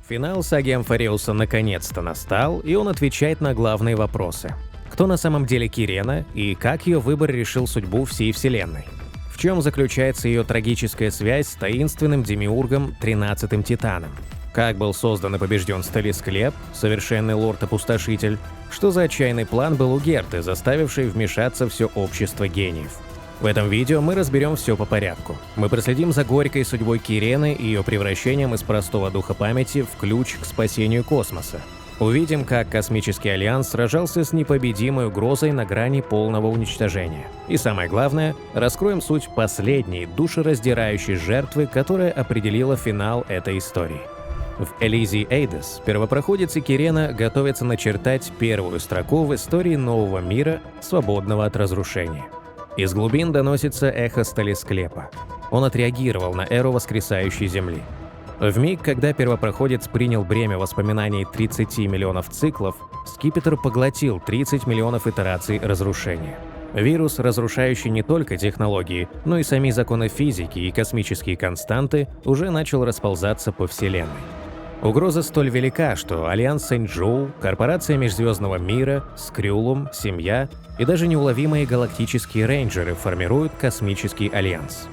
Финал саги Амфареуса наконец-то настал, и он отвечает на главные вопросы. Кто на самом деле Кирена и как ее выбор решил судьбу всей Вселенной? В чем заключается ее трагическая связь с таинственным демиургом 13-м Титаном? Как был создан и побежден Сталисклеп, совершенный лорд-опустошитель? Что за отчаянный план был у Герты, заставивший вмешаться все общество гениев? В этом видео мы разберем все по порядку. Мы проследим за горькой судьбой Кирены и ее превращением из простого духа памяти в ключ к спасению космоса. Увидим, как Космический Альянс сражался с непобедимой угрозой на грани полного уничтожения. И самое главное, раскроем суть последней, душераздирающей жертвы, которая определила финал этой истории. В Элизии Эйдес первопроходец и Кирена готовятся начертать первую строку в истории нового мира, свободного от разрушения. Из глубин доносится эхо Сталисклепа. Он отреагировал на эру воскресающей Земли. В миг, когда первопроходец принял бремя воспоминаний 30 миллионов циклов, скипетр поглотил 30 миллионов итераций разрушения. Вирус, разрушающий не только технологии, но и сами законы физики и космические константы, уже начал расползаться по Вселенной. Угроза столь велика, что Альянс Сэнь-Джоу, Корпорация Межзвездного Мира, Скрюлум, Семья и даже неуловимые галактические рейнджеры формируют Космический Альянс.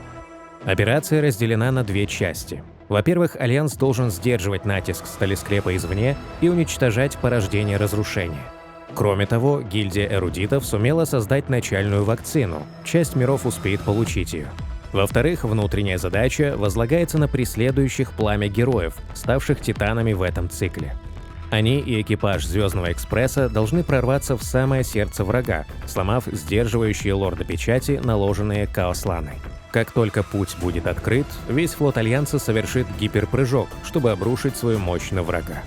Операция разделена на две части. Во-первых, Альянс должен сдерживать натиск Сталисклепа извне и уничтожать порождение разрушения. Кроме того, гильдия эрудитов сумела создать начальную вакцину, часть миров успеет получить ее. Во-вторых, внутренняя задача возлагается на преследующих пламя героев, ставших титанами в этом цикле. Они и экипаж Звездного экспресса должны прорваться в самое сердце врага, сломав сдерживающие лорда печати, наложенные Каосланой. Как только путь будет открыт, весь флот Альянса совершит гиперпрыжок, чтобы обрушить свою мощь на врага.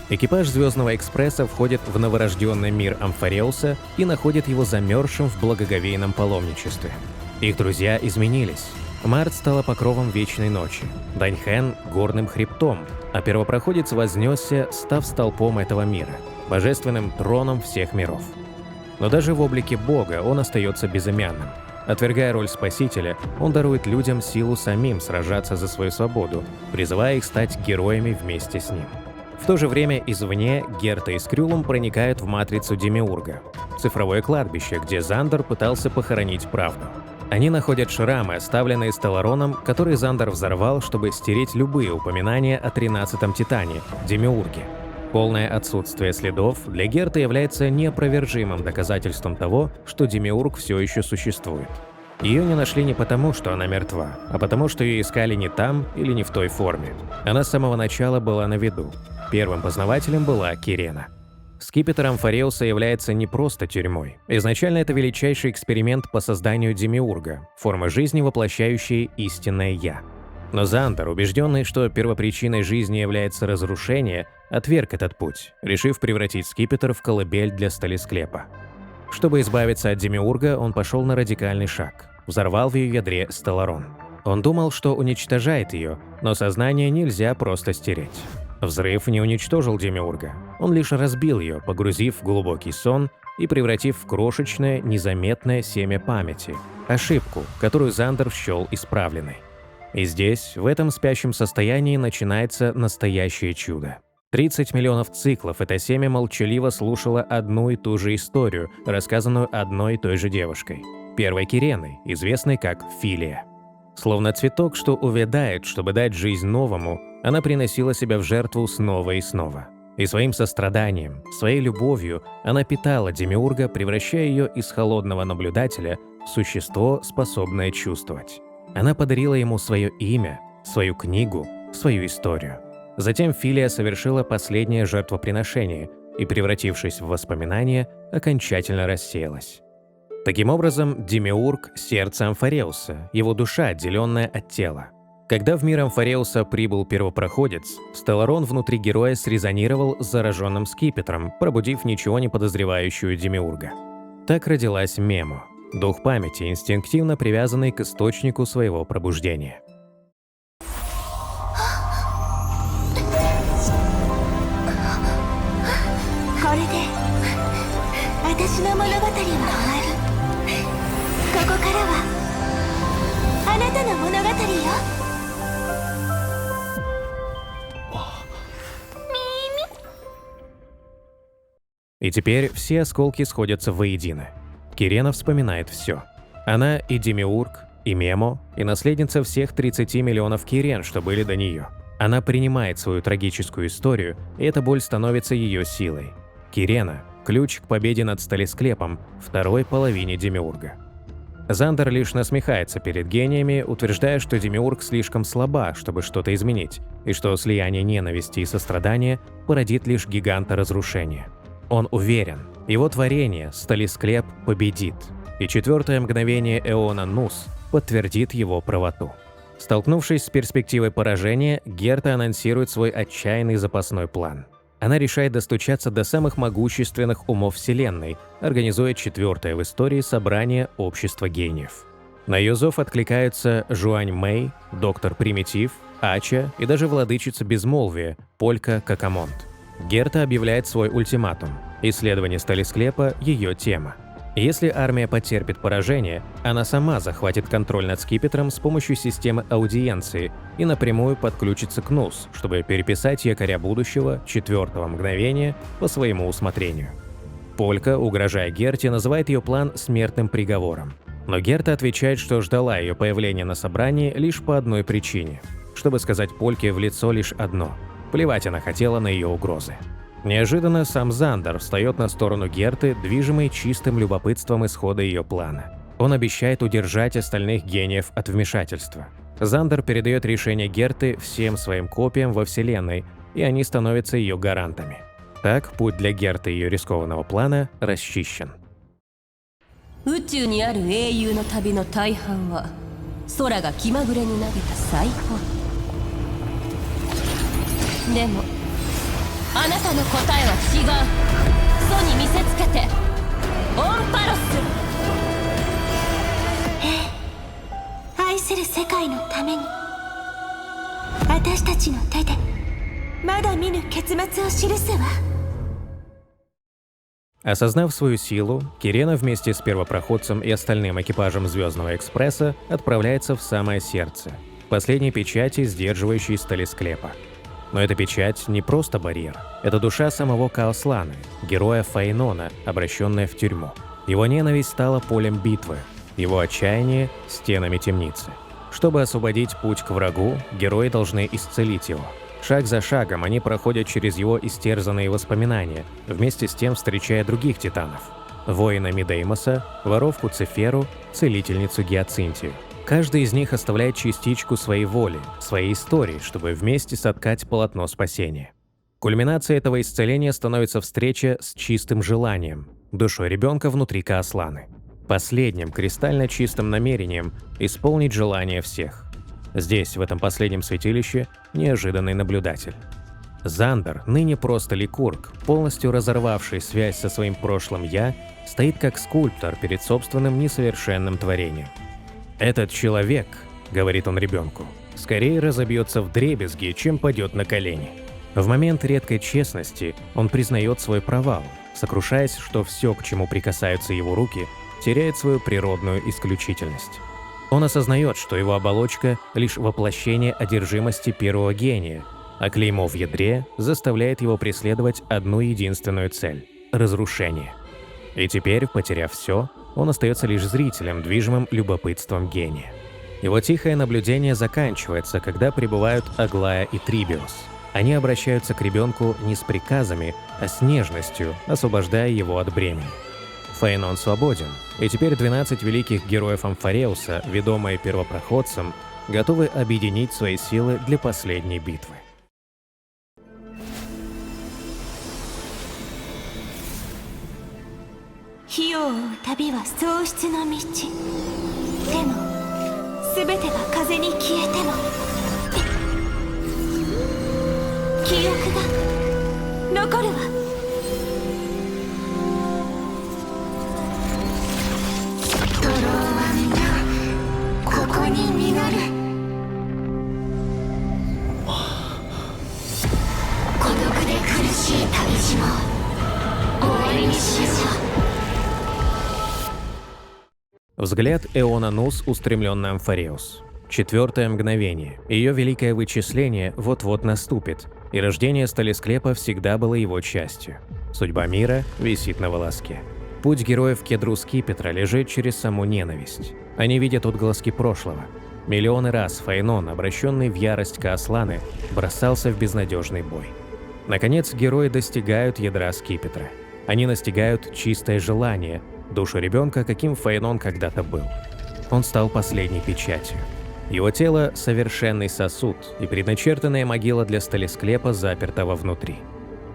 Экипаж Звездного экспресса входит в новорожденный мир Амфареуса и находит его замерзшим в благоговейном паломничестве. Их друзья изменились. Март стала покровом вечной ночи, Даньхэн — горным хребтом, а первопроходец вознесся, став столпом этого мира, божественным троном всех миров. Но даже в облике Бога он остается безымянным. Отвергая роль спасителя, он дарует людям силу самим сражаться за свою свободу, призывая их стать героями вместе с ним. В то же время извне Герта и Скрюлум проникают в матрицу Демиурга, цифровое кладбище, где Зандер пытался похоронить правду. Они находят шрамы, оставленные Стеллароном, которые Зандер взорвал, чтобы стереть любые упоминания о 13-м Титане, Демиурге. Полное отсутствие следов для Герты является неопровержимым доказательством того, что Демиург все еще существует. Ее не нашли не потому, что она мертва, а потому, что ее искали не там или не в той форме. Она с самого начала была на виду. Первым познавателем была Кирена. Скипетр Амфареуса является не просто тюрьмой. Изначально это величайший эксперимент по созданию демиурга, формы жизни, воплощающей истинное «Я». Но Зандер, убежденный, что первопричиной жизни является разрушение, отверг этот путь, решив превратить скипетр в колыбель для Сталисклепа. Чтобы избавиться от демиурга, он пошел на радикальный шаг. Взорвал в ее ядре Стелларон. Он думал, что уничтожает ее, но сознание нельзя просто стереть. Взрыв не уничтожил демиурга. Он лишь разбил ее, погрузив в глубокий сон и превратив в крошечное, незаметное семя памяти. Ошибку, которую Зандер счел исправленной. И здесь, в этом спящем состоянии, начинается настоящее чудо. 30 миллионов циклов это семя молчаливо слушало одну и ту же историю, рассказанную одной и той же девушкой. Первой Киреной, известной как Филия. Словно цветок, что увядает, чтобы дать жизнь новому, она приносила себя в жертву снова и снова. И своим состраданием, своей любовью она питала демиурга, превращая ее из холодного наблюдателя в существо, способное чувствовать. Она подарила ему свое имя, свою книгу, свою историю. Затем Филия совершила последнее жертвоприношение и, превратившись в воспоминания, окончательно рассеялась. Таким образом, демиург – сердце Амфареуса, его душа, отделенная от тела. Когда в мир Амфареуса прибыл первопроходец, Стелларон внутри героя срезонировал с зараженным скипетром, пробудив ничего не подозревающую демиурга. Так родилась Мемо – дух памяти, инстинктивно привязанный к источнику своего пробуждения. И теперь все осколки сходятся воедино. Кирена вспоминает все. Она и Демиург, и Мемо, и наследница всех 30 миллионов Кирен, что были до нее. Она принимает свою трагическую историю, и эта боль становится ее силой. Кирена – ключ к победе над Сталисклепом, второй половине Демиурга. Зандер лишь насмехается перед гениями, утверждая, что Демиург слишком слаба, чтобы что-то изменить, и что слияние ненависти и сострадания породит лишь гиганта разрушения. Он уверен, его творение, Сталисклеп, победит, и четвертое мгновение Эона Нус подтвердит его правоту. Столкнувшись с перспективой поражения, Герта анонсирует свой отчаянный запасной план. Она решает достучаться до самых могущественных умов Вселенной, организуя четвертое в истории собрание Общества гениев. На ее зов откликаются Жуань Мэй, Доктор Примитив, Ача и даже Владычица Безмолвия, Полька Какамонт. Герта объявляет свой ультиматум. Исследование Сталисклепа – ее тема. Если армия потерпит поражение, она сама захватит контроль над скипетром с помощью системы аудиенции и напрямую подключится к НУС, чтобы переписать якоря будущего четвертого мгновения по своему усмотрению. Полька, угрожая Герте, называет ее план смертным приговором. Но Герта отвечает, что ждала ее появления на собрании лишь по одной причине. Чтобы сказать Польке в лицо лишь одно – плевать она хотела на ее угрозы. Неожиданно сам Зандер встает на сторону Герты, движимый чистым любопытством исхода ее плана. Он обещает удержать остальных гениев от вмешательства. Зандер передает решение Герты всем своим копиям во Вселенной, и они становятся ее гарантами. Так, путь для Герты и ее рискованного плана расчищен. Осознав свою силу, Кирена вместе с первопроходцем и остальным экипажем Звездного экспресса отправляется в самое сердце, последней печати, сдерживающей Сталисклепа. Но эта печать не просто барьер. Это душа самого Каасланы, героя Фейнона, обращенная в тюрьму. Его ненависть стала полем битвы, его отчаяние – стенами темницы. Чтобы освободить путь к врагу, герои должны исцелить его. Шаг за шагом они проходят через его истерзанные воспоминания, вместе с тем встречая других титанов. Воина Мидеймоса, воровку Циферу, целительницу Гиацинтию. Каждый из них оставляет частичку своей воли, своей истории, чтобы вместе соткать полотно спасения. Кульминацией этого исцеления становится встреча с чистым желанием, душой ребенка внутри Каасланы. Последним кристально чистым намерением исполнить желание всех. Здесь, в этом последнем святилище, неожиданный наблюдатель. Зандер, ныне просто Ликург, полностью разорвавший связь со своим прошлым «я», стоит как скульптор перед собственным несовершенным творением. «Этот человек, — говорит он ребенку, — скорее разобьется вдребезги, чем падет на колени». В момент редкой честности он признает свой провал, сокрушаясь, что все, к чему прикасаются его руки, теряет свою природную исключительность. Он осознает, что его оболочка — лишь воплощение одержимости первого гения, а клеймо в ядре заставляет его преследовать одну единственную цель — разрушение. И теперь, потеряв все, он остается лишь зрителем, движимым любопытством гения. Его тихое наблюдение заканчивается, когда прибывают Аглая и Трибиус. Они обращаются к ребенку не с приказами, а с нежностью, освобождая его от бремени. Фейнон свободен, и теперь 12 великих героев Амфареуса, ведомые первопроходцем, готовы объединить свои силы для последней битвы. Взгляд Эона Нус устремлен на Амфареус. Четвертое мгновение. Ее великое вычисление вот-вот наступит, и рождение Сталисклепа всегда было его частью. Судьба мира висит на волоске. Путь героев Кедру Скипетра лежит через саму ненависть. Они видят отголоски прошлого. Миллионы раз Фейнон, обращенный в ярость Каасланы, бросался в безнадежный бой. Наконец, герои достигают ядра Скипетра. Они настигают чистое желание, душу ребенка, каким Фейнон когда-то был. Он стал последней печатью. Его тело – совершенный сосуд и предначертанная могила для сталесклепа, запертого внутри.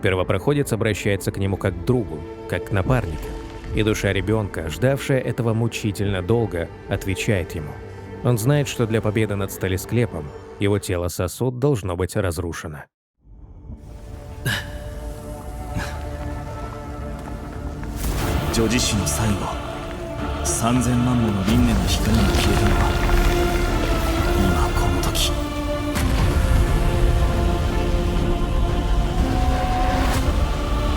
Первопроходец обращается к нему как к другу, как к напарнику. И душа ребенка, ждавшая этого мучительно долго, отвечает ему. Он знает, что для победы над сталесклепом его тело-сосуд должно быть разрушено. Джоджишиの最後、3000万もの輪廻の光が消えたのは今この時。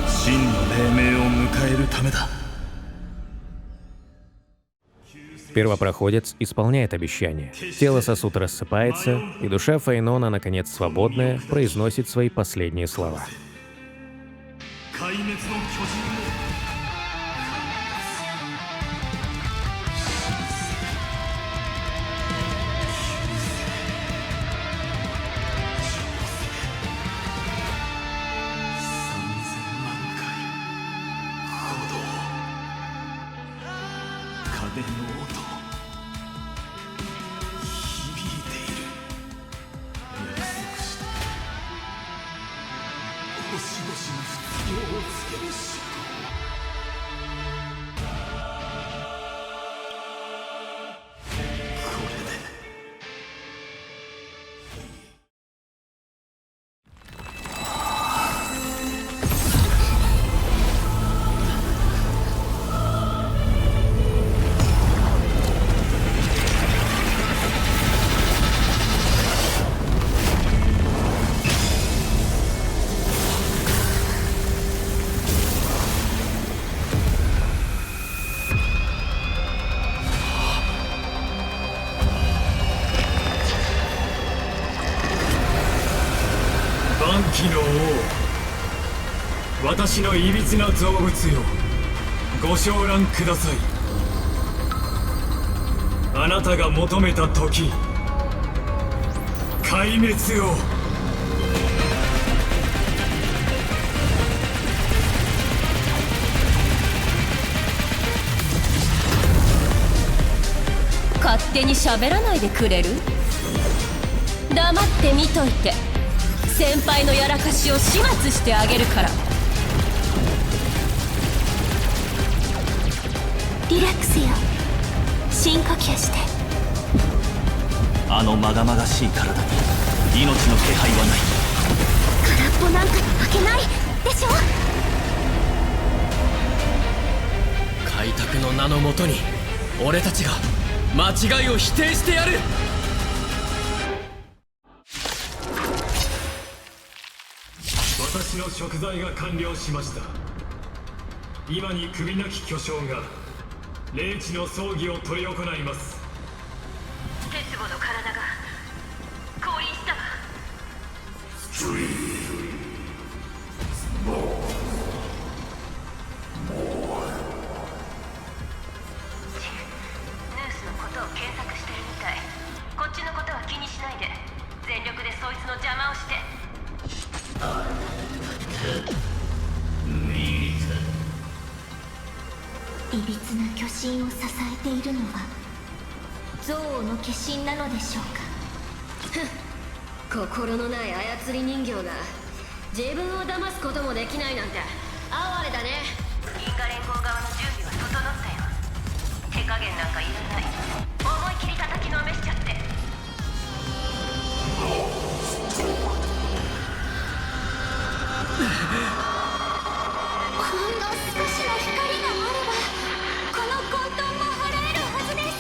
真の黎明を迎えるためだ。Первопроходец исполняет обещание. Тело-сосуд рассыпается, и душа Фейнона, наконец свободная, произносит свои последние слова.王、私のいびつな造物よ、ご承覧ください。あなたが求めた時、壊滅を。勝手に喋らないでくれる？黙って見といて。先輩のやらかしを始末してあげるから。リラックスよ、深呼吸して。あのまがまがしい体に命の気配はない。空っぽなんかに負けないでしょ。開拓の名のもとに俺たちが間違いを否定してやる。私の贖罪が完了しました。今に首なき巨匠が霊地の葬儀を執り行います。鉄母の体が降臨したわ。ヌースのことを検索してるみたい。こっちのことは気にしないで、全力でそいつの邪魔をして。いびつな巨神を支えているのは憎悪の化身なのでしょうか。心のない操り人形が自分を騙すこともできないなんて哀れだね。因果連合側の準備は整ったよ。手加減なんかいらない。思い切り叩きのめしちゃって。ほんの少しの光があればこの混沌も払えるはずです。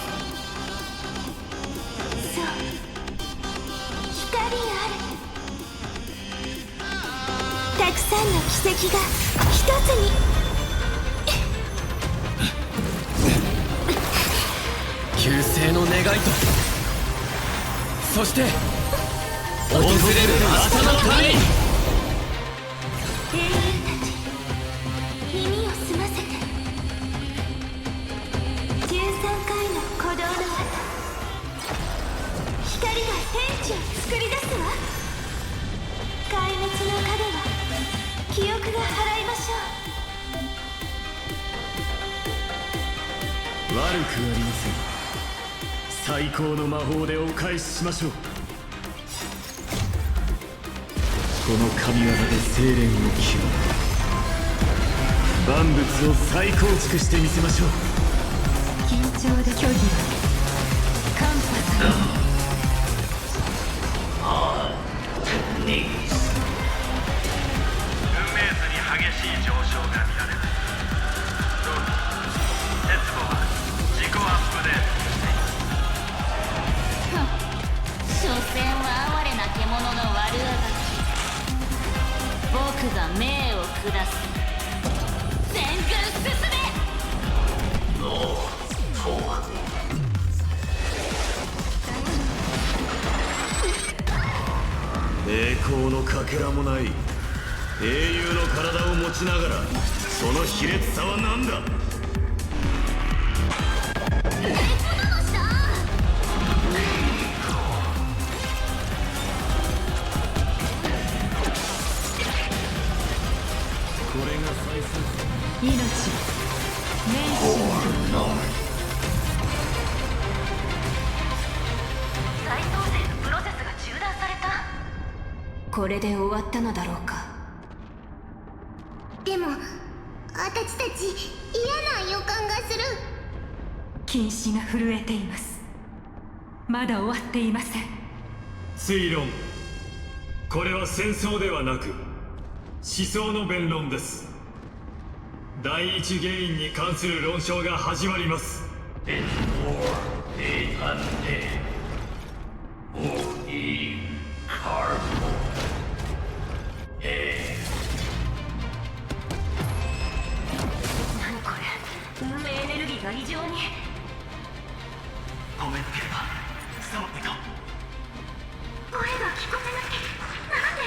そう、光ある。たくさんの奇跡が一つに。救世の願いと、そして訪れる明日のために。英雄たち、悪くありません。最高の魔法でお返ししましょう。この神業で精錬を極め、万物を再構築してみせましょう。緊張で虚偽はカンパさん。運命図に激しい上昇が見られない。同時に鉄棒は自己アップデートしています。所詮は哀れな獣の悪あがき。僕が命を下す。全軍進め。栄光のかけらもない英雄の体を持ちながら、その卑劣さは何だ。これが再生。命命再創生のプロセスが中断された。これで終わったのだろうか。でも私たち嫌な予感がする。禁止が震えています。まだ終わっていません。推論。これは戦争ではなく思想の弁論です。第一原因に関する論証が始まります。何これ、運命エネルギーが異常に。止めなければ伝わってた。声が聞こえなきゃ。なんで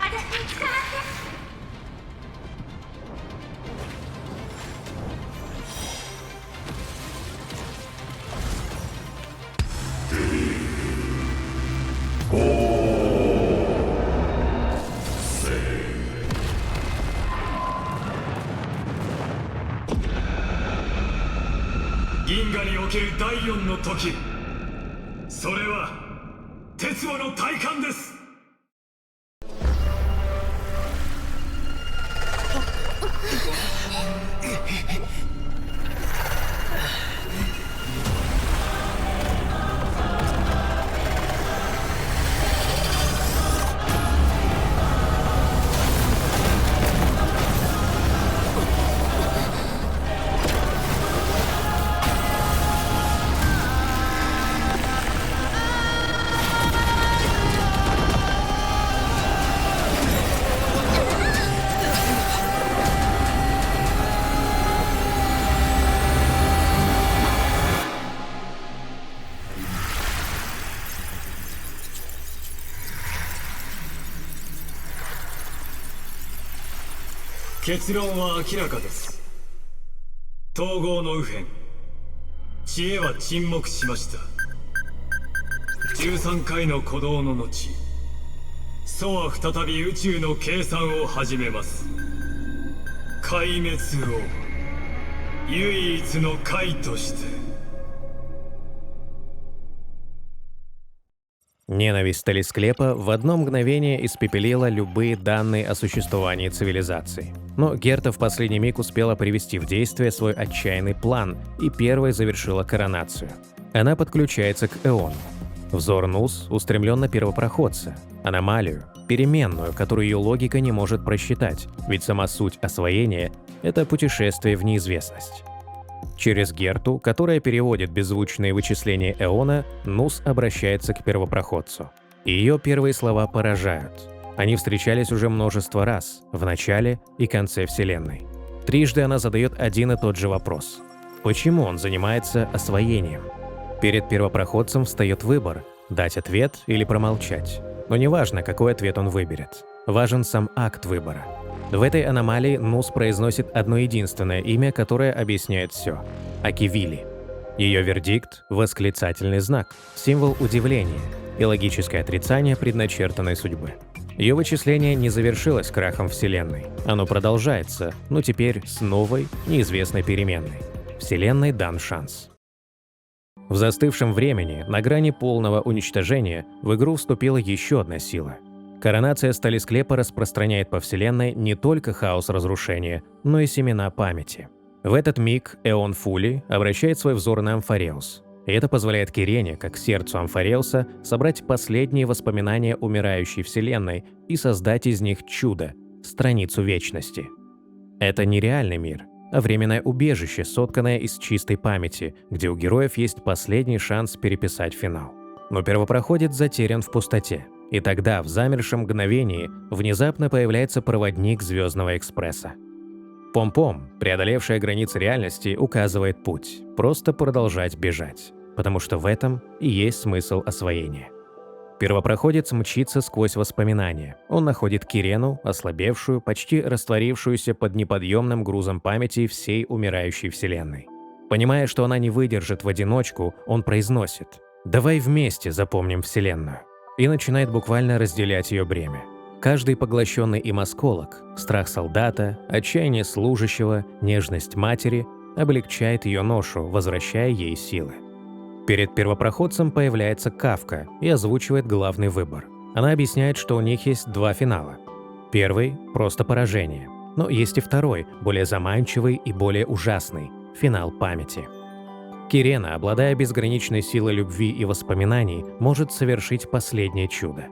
私に伝わって。銀河における第4の時、それは鉄馬の体感です。結論は明らかです。統合の右辺、知恵は沈黙しました。13回の鼓動の後、祖は再び宇宙の計算を始めます。壊滅を唯一の解として。Ненависть Талисклепа в одно мгновение испепелила любые данные о существовании цивилизации. Но Герта в последний миг успела привести в действие свой отчаянный план и первой завершила коронацию. Она подключается к Эону. Взор Нус устремлен на первопроходца, аномалию, переменную, которую ее логика не может просчитать, ведь сама суть освоения — это путешествие в неизвестность. Через Герту, которая переводит беззвучные вычисления Эона, Нус обращается к первопроходцу. И ее первые слова поражают. Они встречались уже множество раз, в начале и конце Вселенной. Трижды она задает один и тот же вопрос. Почему он занимается освоением? Перед первопроходцем встает выбор – дать ответ или промолчать. Но неважно, какой ответ он выберет. Важен сам акт выбора. В этой аномалии Нус произносит одно единственное имя, которое объясняет все – Акивили. Ее вердикт – восклицательный знак, символ удивления и логическое отрицание предначертанной судьбы. Ее вычисление не завершилось крахом Вселенной. Оно продолжается, но теперь с новой, неизвестной переменной. Вселенной дан шанс. В застывшем времени, на грани полного уничтожения, в игру вступила еще одна сила. Коронация Сталисклепа распространяет по Вселенной не только хаос разрушения, но и семена памяти. В этот миг Эон Фули обращает свой взор на Амфареус. И это позволяет Кирене, как сердцу Амфареуса, собрать последние воспоминания умирающей Вселенной и создать из них чудо – страницу вечности. Это не реальный мир, а временное убежище, сотканное из чистой памяти, где у героев есть последний шанс переписать финал. Но первопроходец затерян в пустоте. И тогда, в замершем мгновении, внезапно появляется проводник Звездного экспресса. Пом-пом, преодолевшая границы реальности, указывает путь. Просто продолжать бежать. Потому что в этом и есть смысл освоения. Первопроходец мчится сквозь воспоминания. Он находит Кирену, ослабевшую, почти растворившуюся под неподъемным грузом памяти всей умирающей Вселенной. Понимая, что она не выдержит в одиночку, он произносит: «Давай вместе запомним Вселенную». И начинает буквально разделять ее бремя. Каждый поглощенный им осколок, страх солдата, отчаяние служащего, нежность матери облегчает ее ношу, возвращая ей силы. Перед первопроходцем появляется Кафка и озвучивает главный выбор. Она объясняет, что у них есть два финала. Первый – просто поражение. Но есть и второй, более заманчивый и более ужасный – финал памяти. Кирена, обладая безграничной силой любви и воспоминаний, может совершить последнее чудо.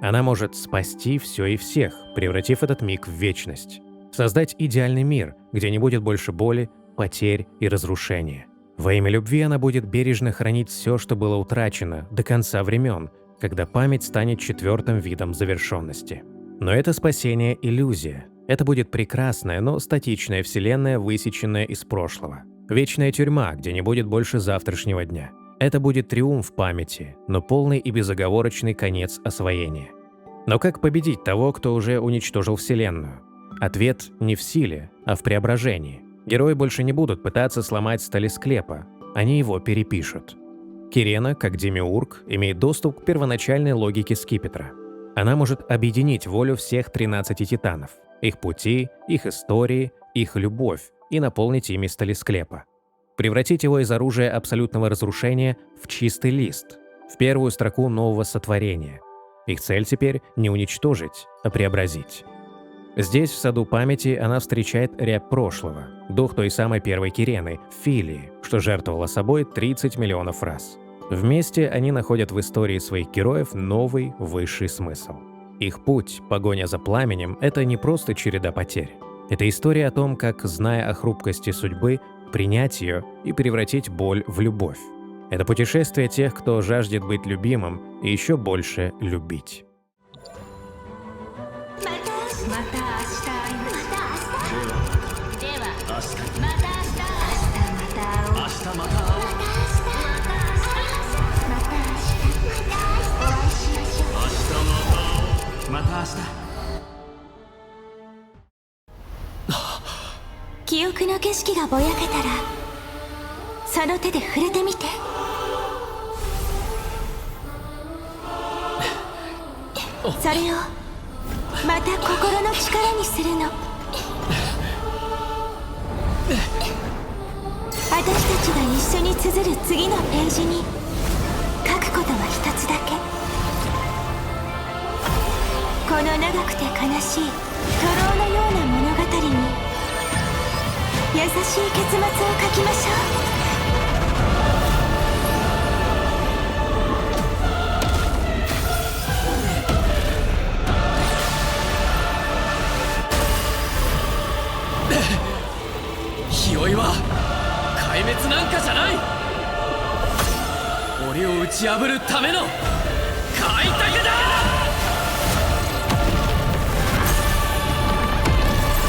Она может спасти все и всех, превратив этот миг в вечность. Создать идеальный мир, где не будет больше боли, потерь и разрушения. Во имя любви она будет бережно хранить все, что было утрачено, до конца времен, когда память станет четвертым видом завершенности. Но это спасение – иллюзия. Это будет прекрасная, но статичная вселенная, высеченная из прошлого. Вечная тюрьма, где не будет больше завтрашнего дня. Это будет триумф памяти, но полный и безоговорочный конец освоения. Но как победить того, кто уже уничтожил Вселенную? Ответ не в силе, а в преображении. Герои больше не будут пытаться сломать Сталисклепа, они его перепишут. Кирена, как демиург, имеет доступ к первоначальной логике скипетра. Она может объединить волю всех 13 титанов, их пути, их истории, их любовь, и наполнить ими Сталисклепа. Превратить его из оружия абсолютного разрушения в чистый лист, в первую строку нового сотворения. Их цель теперь не уничтожить, а преобразить. Здесь, в саду памяти, она встречает рябь прошлого, дух той самой первой Кирены, Филии, что жертвовала собой 30 миллионов раз. Вместе они находят в истории своих героев новый, высший смысл. Их путь, погоня за пламенем – это не просто череда потерь. Это история о том, как, зная о хрупкости судьбы, принять ее и превратить боль в любовь. Это путешествие тех, кто жаждет быть любимым и еще больше любить. «記憶の景色がぼやけたらその手で触れてみて」「それをまた心の力にするの」「私たちが一緒に綴る次のページに書くことは一つだけ」「この長くて悲しい徒労のような物語に優しい結末を書きましょう」日追いは壊滅なんかじゃない。俺を打ち破るための開拓だ。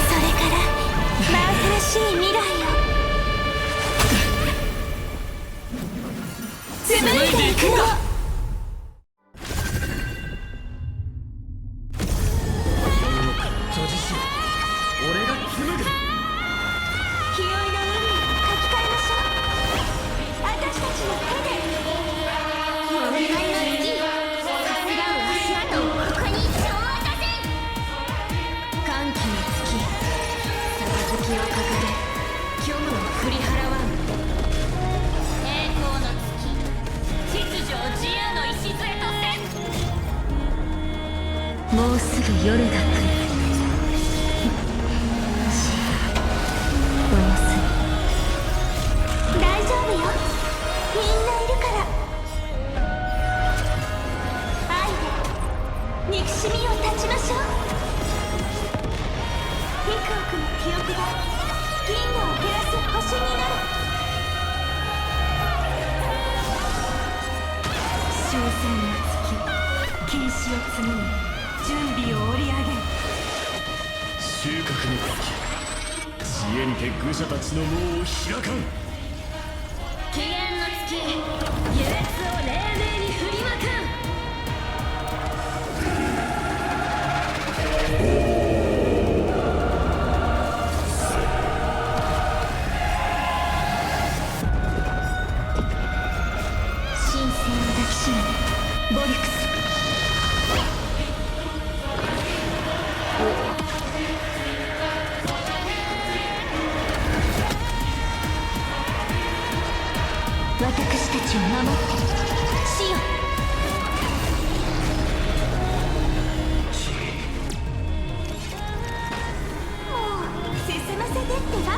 それから真新しい未来を紡いでいくんだ。俺が紡ぐ。清いの海を書き換えましょう。私たちの手で。お願いの月れが来る。大丈夫よ、みんないるから。愛で憎しみを断ちましょう。幾億の記憶が銀河を照らす星になる。終戦の月、禁止を紡ぎ準備を織り上げる。収穫の月、知恵にて愚者たちの門を開かん。機嫌の月、優越を黎明に振りまく。神聖を抱きしめボリクス。私たちを守って死よ。もう進ませてってば。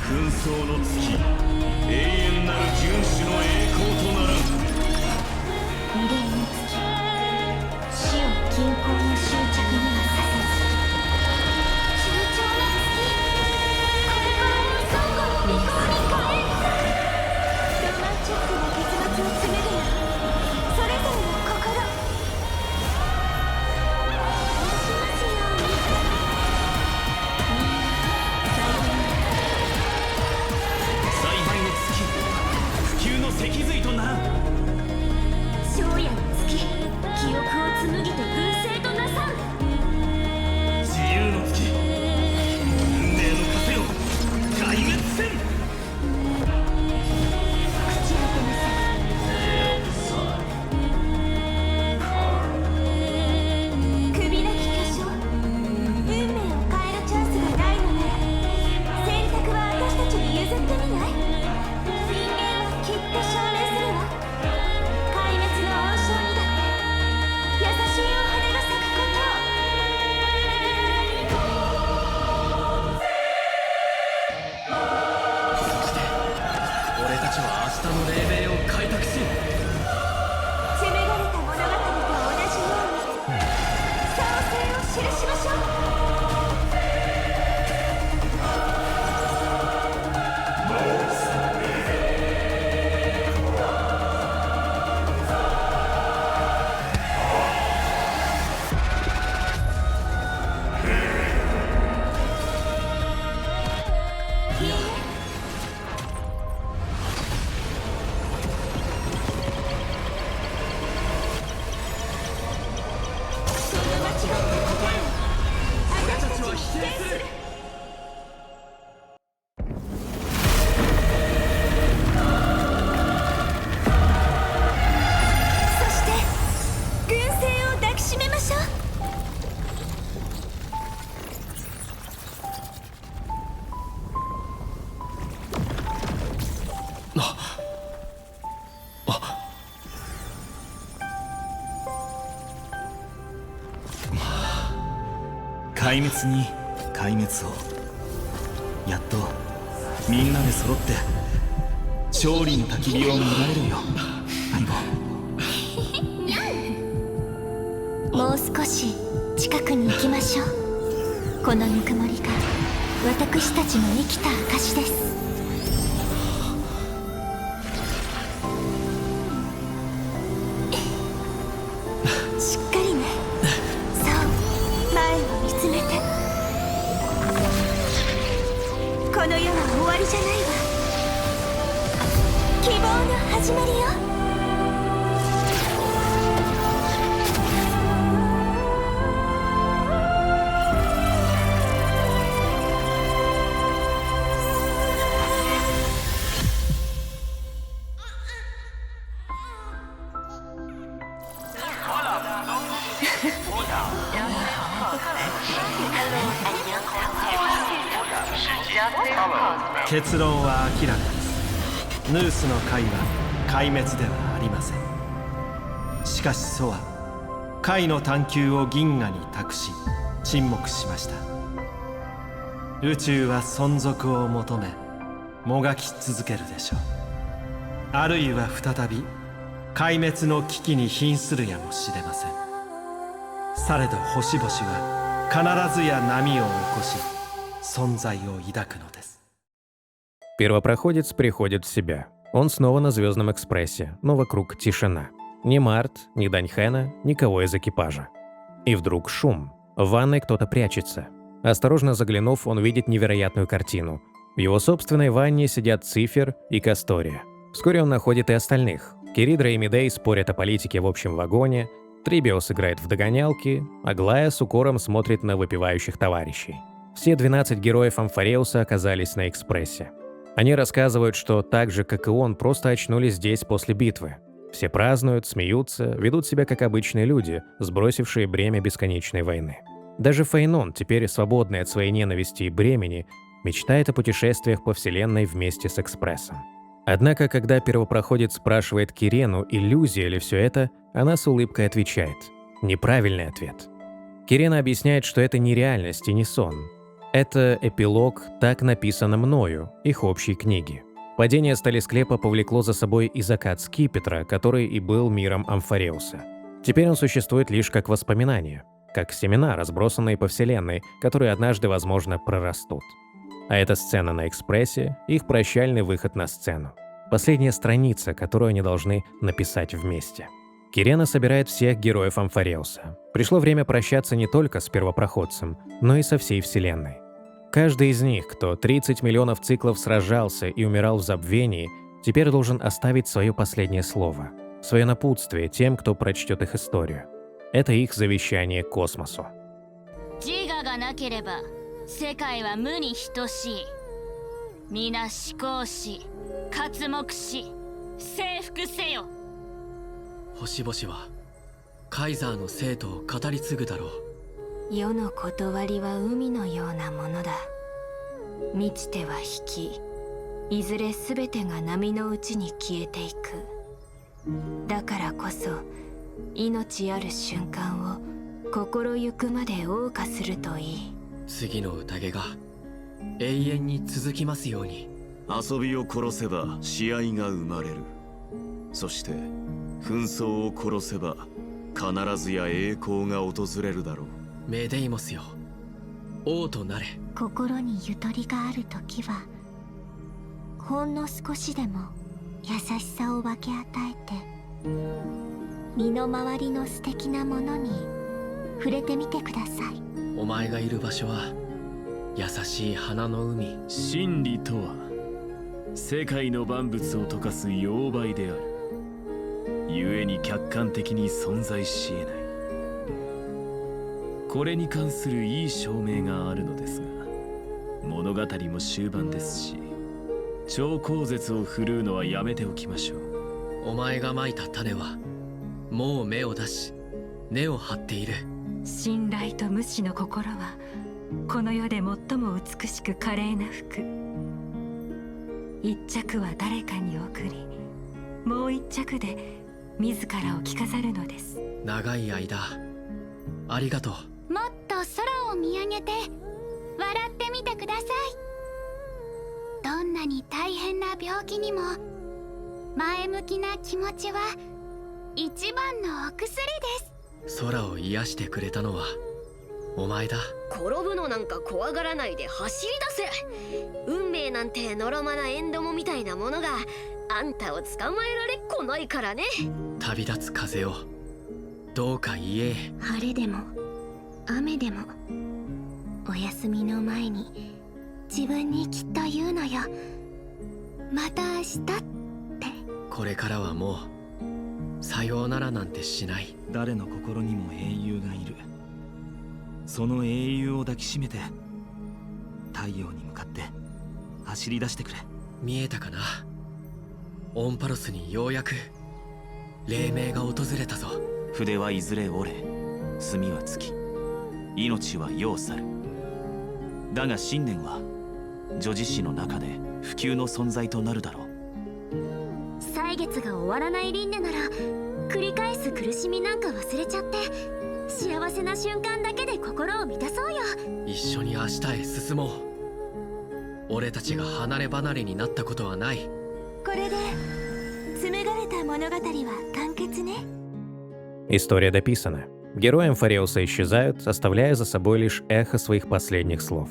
紛争の月、永遠なる遵守の栄光とならん。未練の月、死を均衡の執着にはさせず。慎重な月、これからの孫悟の御子に変える。ロマンチックな結末を紡ぐな、それぞれの心。しますように。みんな采配の月、不朽の脊髄とならん。翔也の月、記憶を紡ぎて群生となさん。自由の月、運命の枷を壊滅せん。口開けなさい。首なき巨匠、運命を変えるチャンスがないのなら選択は私たちに譲ってみない？人間はきっと証明するわ。壊滅の王将にだって優しいお花が咲くことを。俺たちは明日の黎明を開拓し、紡がれた物語と同じように創世を記しましょう。その間違った答えを私たちは否定する。そして群生を抱きしめましょう。壊滅に壊滅を。やっとみんなで揃って勝利の焚き火を見られるよ、相棒。もう少し近くに行きましょう。このぬくもりが私たちの生きた証です。しっかりね。そう、前を見つめて。この世は終わりじゃないわ。希望の始まりよ。結論は明らかです。ヌースの会は壊滅ではありません。しかしソは解の探求を銀河に託し沈黙しました。宇宙は存続を求めもがき続けるでしょう。あるいは再び壊滅の危機に瀕するやもしれません。されど星々は必ずや波を起こし存在を抱くのです。Первопроходец приходит в себя. Он снова на Звездном экспрессе, но вокруг тишина. Ни Март, ни Даньхэна, никого из экипажа. И вдруг шум. В ванной кто-то прячется. Осторожно заглянув, он видит невероятную картину. В его собственной ванне сидят Цифер и Кастория. Вскоре он находит и остальных. Киридра и Медей спорят о политике в общем вагоне, Трибиос играет в догонялки, а Глая с укором смотрит на выпивающих товарищей. Все 12 героев Амфареуса оказались на экспрессе. Они рассказывают, что так же, как и он, просто очнулись здесь после битвы. Все празднуют, смеются, ведут себя как обычные люди, сбросившие бремя бесконечной войны. Даже Фейнон, теперь свободный от своей ненависти и бремени, мечтает о путешествиях по вселенной вместе с экспрессом. Однако, когда первопроходец спрашивает Кирену, иллюзия ли все это, она с улыбкой отвечает: неправильный ответ. Кирена объясняет, что это не реальность и не сон. Это эпилог «Так написано мною» их общей книги. Падение Сталисклепа повлекло за собой и закат Скипетра, который и был миром Амфареуса. Теперь он существует лишь как воспоминание, как семена, разбросанные по вселенной, которые однажды, возможно, прорастут. А эта сцена на экспрессе – их прощальный выход на сцену. Последняя страница, которую они должны написать вместе. Кирена собирает всех героев Амфареуса. Пришло время прощаться не только с первопроходцем, но и со всей вселенной. Каждый из них, кто 30 миллионов циклов сражался и умирал в забвении, теперь должен оставить свое последнее слово, свое напутствие тем, кто прочтет их историю. Это их завещание космосу. 自我がなければ世界は無に等しい。皆思考し、刮目し、征服せよ。星々はカイザーの生徒を語り継ぐだろう。世の断りは海のようなものだ。満ちては引き、いずれ全てが波のうちに消えていく。だからこそ命ある瞬間を心ゆくまで謳歌するといい。次の宴が永遠に続きますように。遊びを殺せば試合が生まれる。そして紛争を殺せば必ずや栄光が訪れるだろう。メデイモスよ、王となれ。心にゆとりがあるときはほんの少しでも優しさを分け与えて身の回りの素敵なものに触れてみてください。お前がいる場所は優しい花の海。真理とは世界の万物を溶かす溶媒である。故に客観的に存在し得ない。これに関するいい証明があるのですが、物語も終盤ですし、超口舌を振るうのはやめておきましょう。お前がまいた種はもう芽を出し根を張っている。信頼と無視の心はこの世で最も美しく華麗な服。一着は誰かに贈り、もう一着で自らを着飾るのです。長い間ありがとう。もっと空を見上げて笑ってみてください。どんなに大変な病気にも前向きな気持ちは一番のお薬です。空を癒してくれたのはお前だ。転ぶのなんか怖がらないで走り出せ。運命なんてのろまなエンドモみたいなものがあんたを捕まえられっこないからね。旅立つ風をどうか言え。晴れでも雨でもお休みの前に自分にきっと言うのよ。また明日って。これからはもうさようならなんてしない。誰の心にも英雄がいる。その英雄を抱きしめて太陽に向かって走り出してくれ。見えたかな。オンパロスにようやく黎明が訪れたぞ。筆はいずれ折れ、墨は尽き、命は世を去る。だが信念は女子誌の中で不朽の存在となるだろう。歳月が終わらない輪廻なら繰り返す苦しみなんか忘れちゃって幸せな瞬間だけで心を満たそうよ。一緒に明日へ進もう。俺たちが離れ離れになったことはない。これで紡がれた物語は完結ね。 История дописана. Герои Амфареуса исчезают, оставляя за собой лишь эхо своих последних слов.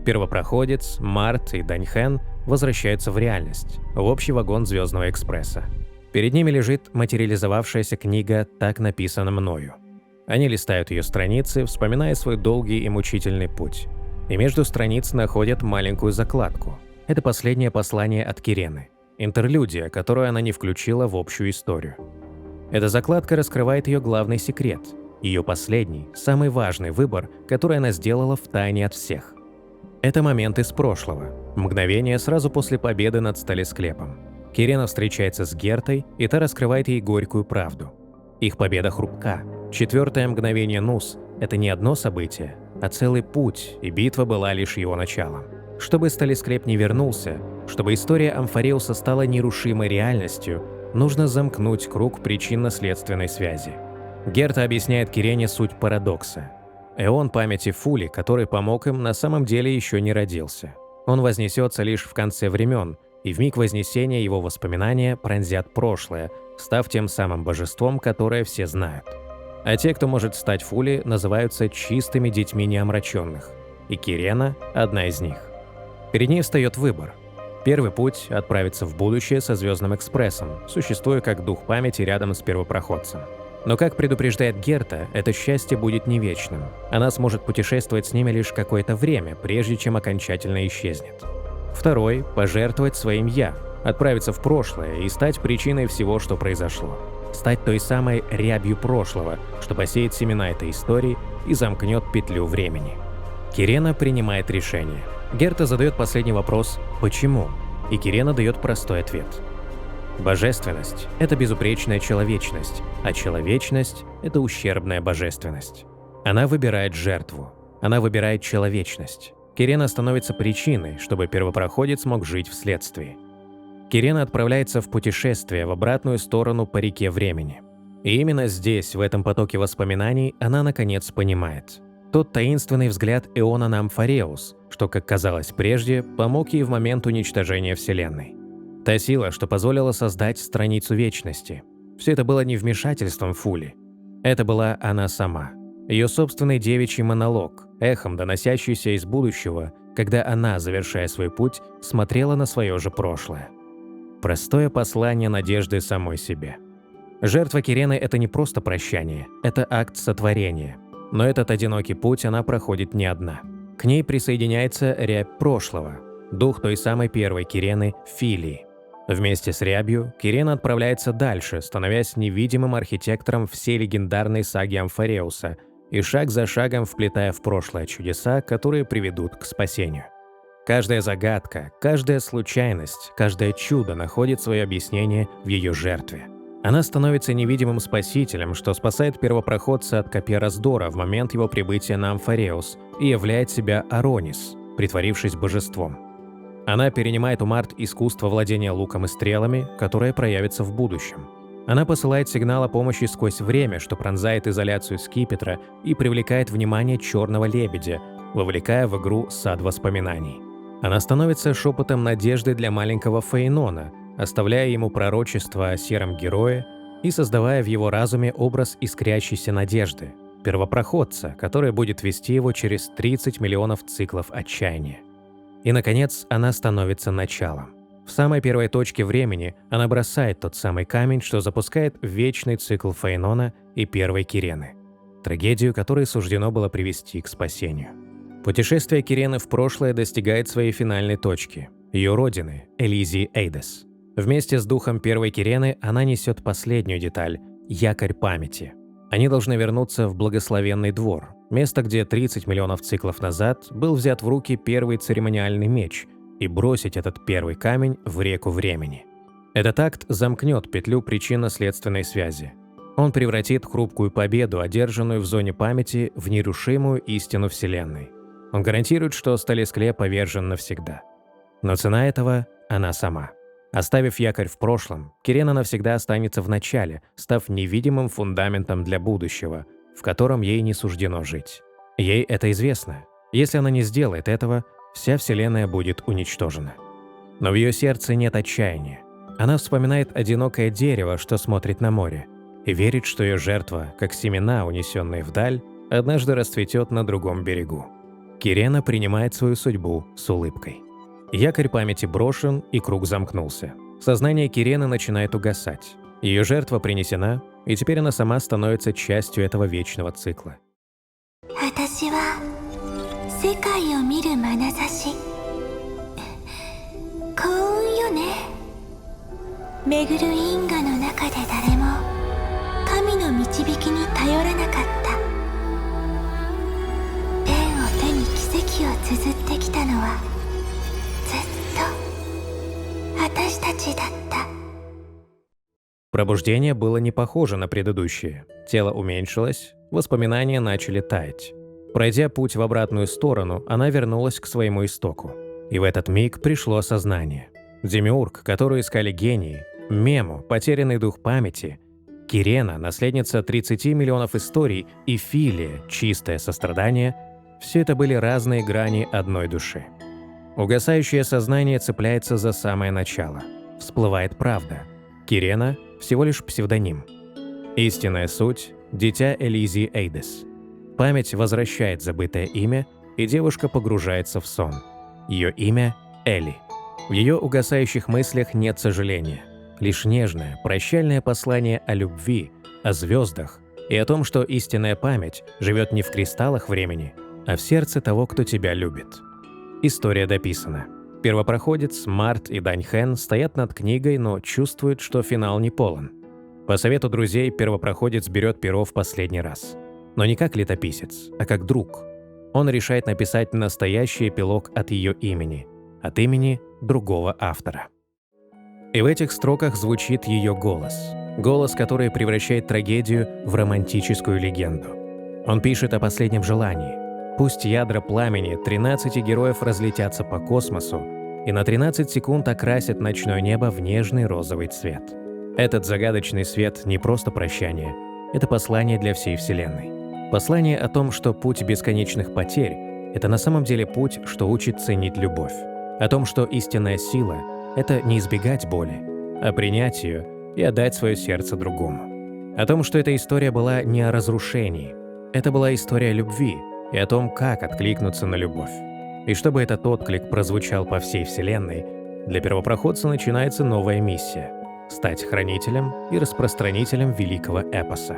Первопроходец, Март и Даньхэн возвращаются в реальность, в общий вагон Звездного экспресса. Перед ними лежит материализовавшаяся книга «Так написано мною». Они листают ее страницы, вспоминая свой долгий и мучительный путь. И между страниц находят маленькую закладку. Это последнее послание от Кирены. Интерлюдия, которую она не включила в общую историю. Эта закладка раскрывает ее главный секрет. Ее последний, самый важный выбор, который она сделала втайне от всех. Это момент из прошлого. Мгновение сразу после победы над Сталесклепом. Кирена встречается с Гертой, и та раскрывает ей горькую правду. Их победа хрупка. 4-е мгновение Нус – это не одно событие, а целый путь, и битва была лишь его началом. Чтобы Сталесклеп не вернулся, чтобы история Амфареуса стала нерушимой реальностью, нужно замкнуть круг причинно-следственной связи. Герта объясняет Кирене суть парадокса. Эон памяти Фули, который помог им, на самом деле еще не родился. Он вознесется лишь в конце времен, и в миг вознесения его воспоминания пронзят прошлое, став тем самым божеством, которое все знают. А те, кто может стать Фули, называются чистыми детьми неомраченных, и Кирена – одна из них. Перед ней встает выбор. Первый путь – отправиться в будущее со Звездным экспрессом, существуя как дух памяти рядом с первопроходцем. Но, как предупреждает Герта, это счастье будет не вечным. Она сможет путешествовать с ними лишь какое-то время, прежде чем окончательно исчезнет. Второй – пожертвовать своим «я», отправиться в прошлое и стать причиной всего, что произошло. Стать той самой рябью прошлого, что посеет семена этой истории и замкнет петлю времени. Кирена принимает решение. Герта задает последний вопрос «почему?», и Кирена дает простой ответ. Божественность – это безупречная человечность, а человечность – это ущербная божественность. Она выбирает жертву, она выбирает человечность. Кирена становится причиной, чтобы первопроходец мог жить вследствие. Кирена отправляется в путешествие в обратную сторону по реке времени. И именно здесь, в этом потоке воспоминаний, она наконец понимает. Тот таинственный взгляд Эона на Амфареус, что, как казалось прежде, помог ей в момент уничтожения Вселенной. Та сила, что позволила создать страницу вечности. Все это было не вмешательством Фули. Это была она сама. Ее собственный девичий монолог, эхом доносящийся из будущего, когда она, завершая свой путь, смотрела на свое же прошлое. Простое послание надежды самой себе. Жертва Кирены – это не просто прощание, это акт сотворения. Но этот одинокий путь она проходит не одна. К ней присоединяется рябь прошлого, дух той самой первой Кирены – Филии. Вместе с рябью Кирена отправляется дальше, становясь невидимым архитектором всей легендарной саги Амфареуса и шаг за шагом вплетая в прошлое чудеса, которые приведут к спасению. Каждая загадка, каждая случайность, каждое чудо находит свое объяснение в ее жертве. Она становится невидимым спасителем, что спасает первопроходца от копья раздора в момент его прибытия на Амфареус и являет себя Аронис, притворившись божеством. Она перенимает у Март искусство владения луком и стрелами, которое проявится в будущем. Она посылает сигнал о помощи сквозь время, что пронзает изоляцию скипетра и привлекает внимание черного лебедя, вовлекая в игру сад воспоминаний. Она становится шепотом надежды для маленького Фейнона, оставляя ему пророчество о сером герое и создавая в его разуме образ искрящейся надежды, первопроходца, который будет вести его через 30 миллионов циклов отчаяния. И, наконец, она становится началом. В самой первой точке времени она бросает тот самый камень, что запускает вечный цикл Фейнона и первой Кирены. Трагедию, которой суждено было привести к спасению. Путешествие Кирены в прошлое достигает своей финальной точки – ее родины, Элизии Эйдес. Вместе с духом первой Кирены она несет последнюю деталь – якорь памяти. Они должны вернуться в благословенный двор, место, где 30 миллионов циклов назад был взят в руки первый церемониальный меч, и бросить этот первый камень в реку времени. Этот акт замкнет петлю причинно-следственной связи. Он превратит хрупкую победу, одержанную в зоне памяти, в нерушимую истину Вселенной. Он гарантирует, что Сталесклеп повержен навсегда. Но цена этого – она сама. Оставив якорь в прошлом, Кирена навсегда останется в начале, став невидимым фундаментом для будущего, в котором ей не суждено жить. Ей это известно. Если она не сделает этого, вся Вселенная будет уничтожена. Но в ее сердце нет отчаяния. Она вспоминает одинокое дерево, что смотрит на море, и верит, что ее жертва, как семена, унесенные вдаль, однажды расцветет на другом берегу. Кирена принимает свою судьбу с улыбкой. Якорь памяти брошен, и круг замкнулся. Сознание Кирены начинает угасать. Ее жертва принесена, и теперь она сама становится частью этого вечного цикла. 私は世界を見る眼差し幸運よね巡る因果の中で誰も神の導きに頼らなかったペンを手に奇跡を綴ってきたのはずっと私たちだった Пробуждение было не похоже на предыдущее. Тело уменьшилось, воспоминания начали таять. Пройдя путь в обратную сторону, она вернулась к своему истоку. И в этот миг пришло осознание. Демиург, которую искали гении, Мему, потерянный дух памяти, Кирена, наследница 30 миллионов историй, и Филия, чистое сострадание – все это были разные грани одной души. Угасающее сознание цепляется за самое начало. Всплывает правда. Кирена – всего лишь псевдоним. Истинная суть – дитя Элизии Эйдес. Память возвращает забытое имя, и девушка погружается в сон. Ее имя – Эли. В ее угасающих мыслях нет сожаления. Лишь нежное, прощальное послание о любви, о звездах и о том, что истинная память живет не в кристаллах времени, а в сердце того, кто тебя любит. История дописана. Первопроходец, Март и Даньхэн стоят над книгой, но чувствуют, что финал не полон. По совету друзей первопроходец берет перо в последний раз. Но не как летописец, а как друг. Он решает написать настоящий эпилог от ее имени, от имени другого автора. И в этих строках звучит ее голос. Голос, который превращает трагедию в романтическую легенду. Он пишет о последнем желании. Пусть ядра пламени 13 героев разлетятся по космосу и на 13 секунд окрасят ночное небо в нежный розовый цвет. Этот загадочный свет не просто прощание, это послание для всей Вселенной. Послание о том, что путь бесконечных потерь – это на самом деле путь, что учит ценить любовь. О том, что истинная сила – это не избегать боли, а принять ее и отдать свое сердце другому. О том, что эта история была не о разрушении, это была история любви, и о том, как откликнуться на любовь. И чтобы этот отклик прозвучал по всей Вселенной, для первопроходца начинается новая миссия – стать хранителем и распространителем великого эпоса.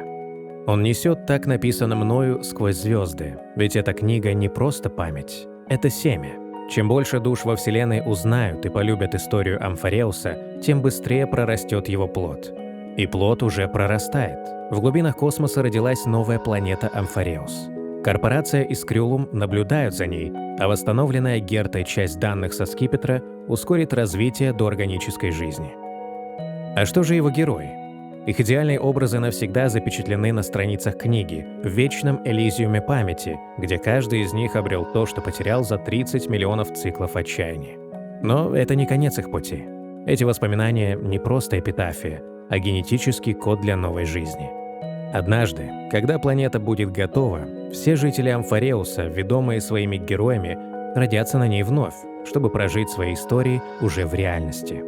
Он несет так написано мною сквозь звезды, ведь эта книга не просто память, это семя. Чем больше душ во Вселенной узнают и полюбят историю Амфареуса, тем быстрее прорастет его плод. И плод уже прорастает. В глубинах космоса родилась новая планета Амфареус. Корпорация и Скрюлум наблюдают за ней, а восстановленная Гертой часть данных со скипетра ускорит развитие до органической жизни. А что же его герои? Их идеальные образы навсегда запечатлены на страницах книги, в вечном элизиуме памяти, где каждый из них обрел то, что потерял за 30 миллионов циклов отчаяния. Но это не конец их пути. Эти воспоминания не просто эпитафия, а генетический код для новой жизни. Однажды, когда планета будет готова, все жители Амфареуса, ведомые своими героями, родятся на ней вновь, чтобы прожить свои истории уже в реальности.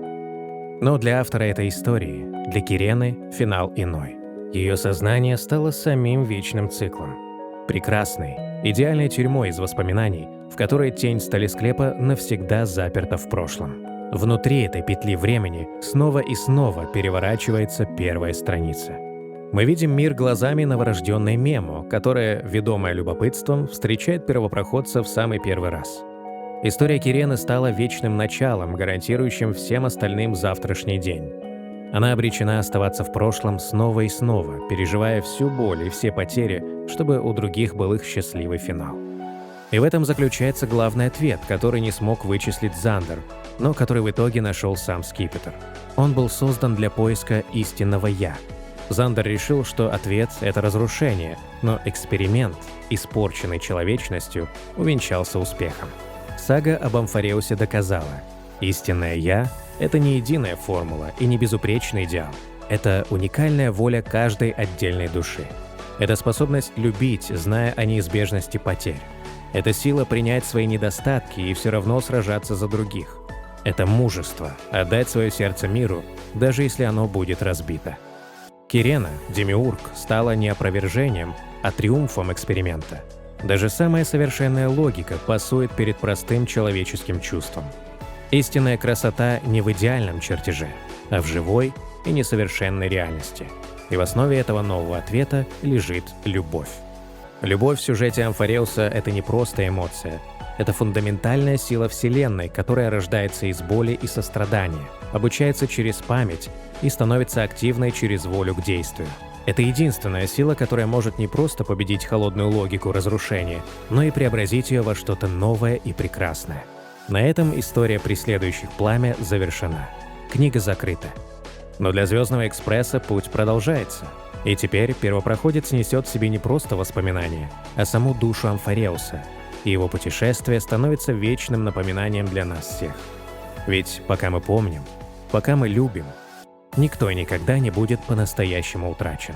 Но для автора этой истории, для Кирены, финал иной. Ее сознание стало самим вечным циклом. Прекрасной, идеальной тюрьмой из воспоминаний, в которой тень сталесклепа навсегда заперта в прошлом. Внутри этой петли времени снова и снова переворачивается первая страница. Мы видим мир глазами новорожденной Мемо, которая, ведомая любопытством, встречает первопроходца в самый первый раз. История Кирены стала вечным началом, гарантирующим всем остальным завтрашний день. Она обречена оставаться в прошлом снова и снова, переживая всю боль и все потери, чтобы у других был их счастливый финал. И в этом заключается главный ответ, который не смог вычислить Зандер, но который в итоге нашел сам Скипетр. Он был создан для поиска истинного «Я». Зандер решил, что ответ — это разрушение, но эксперимент, испорченный человечностью, увенчался успехом. Сага об Амфареусе доказала: истинное «Я» Это не единая формула и не безупречный идеал. Это уникальная воля каждой отдельной души. Это способность любить, зная о неизбежности потерь. Это сила принять свои недостатки и все равно сражаться за других. Это мужество – отдать свое сердце миру, даже если оно будет разбито. Кирена, Демиург, стала не опровержением, а триумфом эксперимента. Даже самая совершенная логика пасует перед простым человеческим чувством. Истинная красота не в идеальном чертеже, а в живой и несовершенной реальности. И в основе этого нового ответа лежит любовь. Любовь в сюжете Амфареуса – это не просто эмоция. Это фундаментальная сила Вселенной, которая рождается из боли и сострадания, обучается через память и становится активной через волю к действию. Это единственная сила, которая может не просто победить холодную логику разрушения, но и преобразить ее во что-то новое и прекрасное. На этом история преследующих пламя завершена. Книга закрыта. Но для Звездного экспресса путь продолжается. И теперь первопроходец несет в себе не просто воспоминания, а саму душу Амфареуса, и его путешествие становится вечным напоминанием для нас всех. Ведь пока мы помним, пока мы любим, никто и никогда не будет по-настоящему утрачен.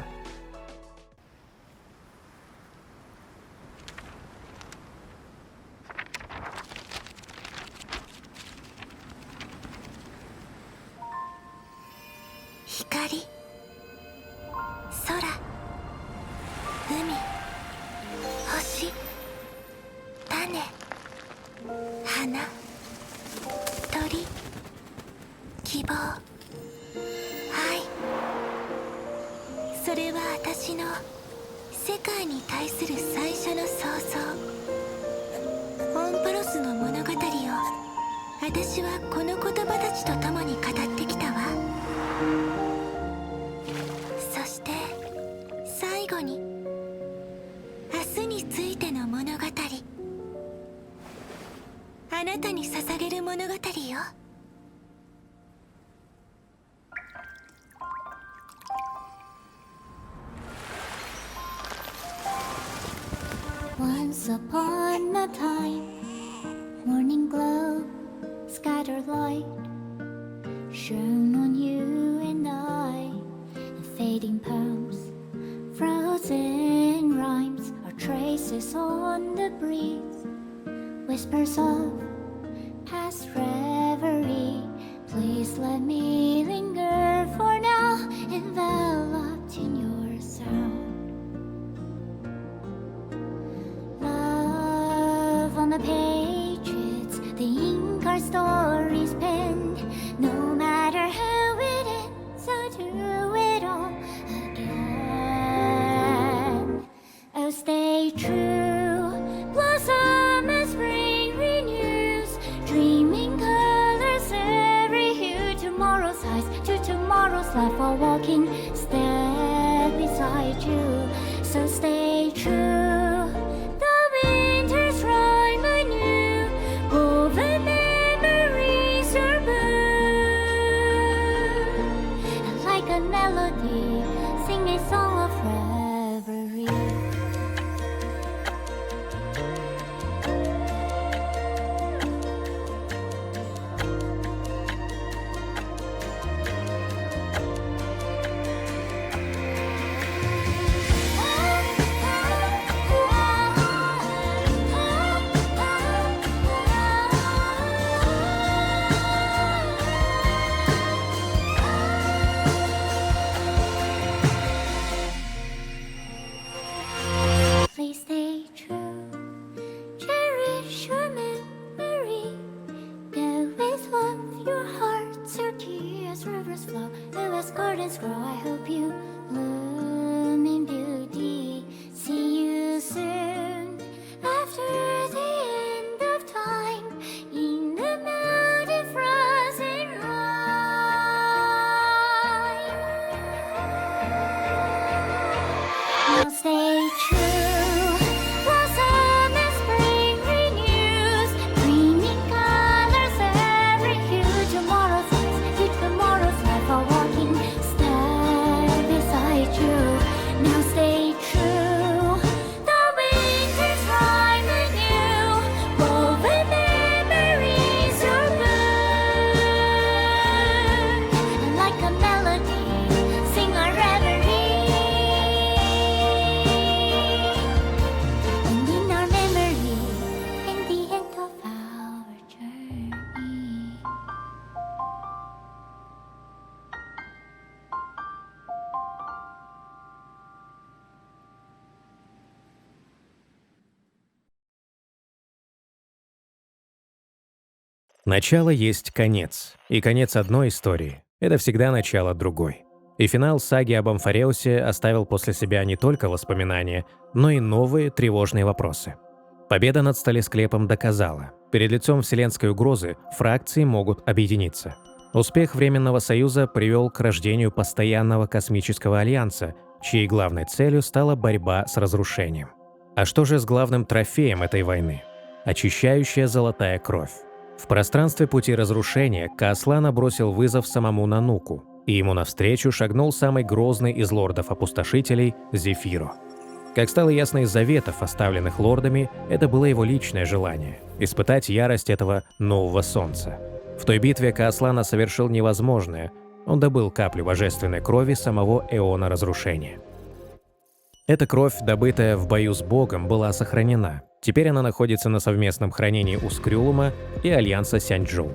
Хикари, Сора, Уми, Hoshi, Tane, Hana, Tori, Kibou, Ai。それは私の世界に対する最初の想像。オンパロスの物語を私はこの言葉たちと共に語ってきたわ。そして最後に明日についての物語、あなたに捧げる物語よ。Once upon a time, morning glow, scattered light, shone on you and I, and fading poems, frozen rhymes, or traces on the breeze, whispers of past reverie. Please let me linger for now, enveloped in your sound. On the pages, the ink our stories penned. No matter how it ends, I'll do it all again. Oh, stay true, blossom as spring renews, dreaming colors every hue. Tomorrow's eyes to tomorrow's life, while walking step beside you. So stay true. Melody, sing a song of reverie. Stay true, blossom as spring renews, dreaming colors every hue. Tomorrow's eyes to tomorrow's life, are walking step beside you. Now stay true, the winter's rhyme anew, woven memories are blue. Начало есть конец, и конец одной истории – это всегда начало другой. И финал саги об Амфареусе оставил после себя не только воспоминания, но и новые тревожные вопросы. Победа над Сталесклепом доказала, перед лицом вселенской угрозы фракции могут объединиться. Успех Временного Союза привел к рождению Постоянного Космического Альянса, чьей главной целью стала борьба с разрушением. А что же с главным трофеем этой войны? Очищающая золотая кровь. В пространстве пути разрушения Кааслана бросил вызов самому Нануку, и ему навстречу шагнул самый грозный из лордов-опустошителей – Зефиро. Как стало ясно из заветов, оставленных лордами, это было его личное желание – испытать ярость этого нового солнца. В той битве Кааслана совершил невозможное – он добыл каплю божественной крови самого Эона Разрушения. Эта кровь, добытая в бою с Богом, была сохранена. Теперь она находится на совместном хранении у Скрюлума и Альянса Сяньчжоу.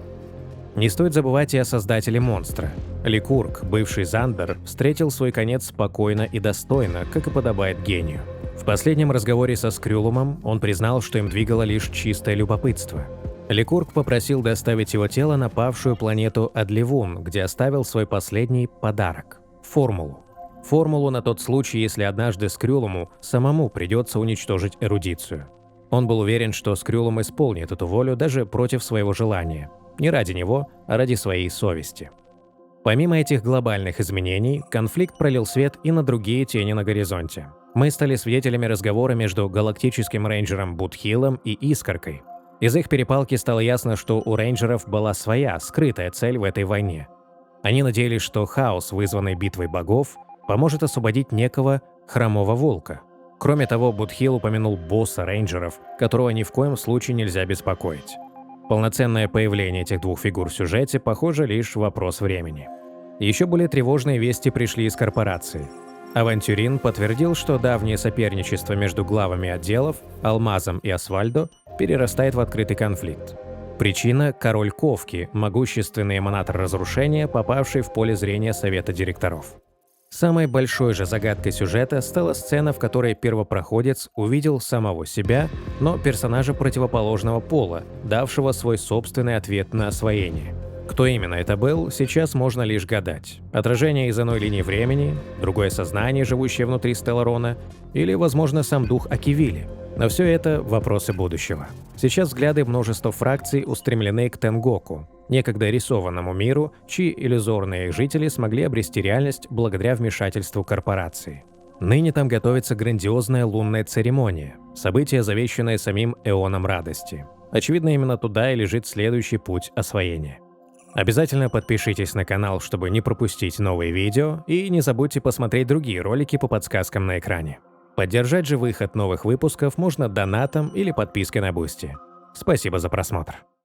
Не стоит забывать и о создателе монстра. Ликург, бывший Зандер, встретил свой конец спокойно и достойно, как и подобает гению. В последнем разговоре со Скрюлумом он признал, что им двигало лишь чистое любопытство. Ликург попросил доставить его тело на павшую планету Адливун, где оставил свой последний подарок – формулу. Формулу на тот случай, если однажды Скрюлуму самому придется уничтожить эрудицию. Он был уверен, что Скрюлум исполнит эту волю даже против своего желания. Не ради него, а ради своей совести. Помимо этих глобальных изменений, конфликт пролил свет и на другие тени на горизонте. Мы стали свидетелями разговора между галактическим рейнджером Будхилом и Искоркой. Из их перепалки стало ясно, что у рейнджеров была своя, скрытая цель в этой войне. Они надеялись, что хаос, вызванный битвой богов, поможет освободить некого Хромого Волка. Кроме того, Будхил упомянул босса рейнджеров, которого ни в коем случае нельзя беспокоить. Полноценное появление этих двух фигур в сюжете, похоже, лишь вопрос времени. Еще более тревожные вести пришли из корпорации. Авантюрин подтвердил, что давнее соперничество между главами отделов, Алмазом и Асвальдо, перерастает в открытый конфликт. Причина – король Ковки, могущественный эманатор разрушения, попавший в поле зрения совета директоров. Самой большой же загадкой сюжета стала сцена, в которой первопроходец увидел самого себя, но персонажа противоположного пола, давшего свой собственный ответ на освоение. Кто именно это был, сейчас можно лишь гадать. Отражение из иной линии времени, другое сознание, живущее внутри Стелларона, или, возможно, сам дух Акивили. Но все это – вопросы будущего. Сейчас взгляды множества фракций устремлены к Тенгоку, некогда рисованному миру, чьи иллюзорные жители смогли обрести реальность благодаря вмешательству корпорации. Ныне там готовится грандиозная лунная церемония, событие, завещанное самим Эоном Радости. Очевидно, именно туда и лежит следующий путь освоения. Обязательно подпишитесь на канал, чтобы не пропустить новые видео, и не забудьте посмотреть другие ролики по подсказкам на экране. Поддержать же выход новых выпусков можно донатом или подпиской на Бусти. Спасибо за просмотр.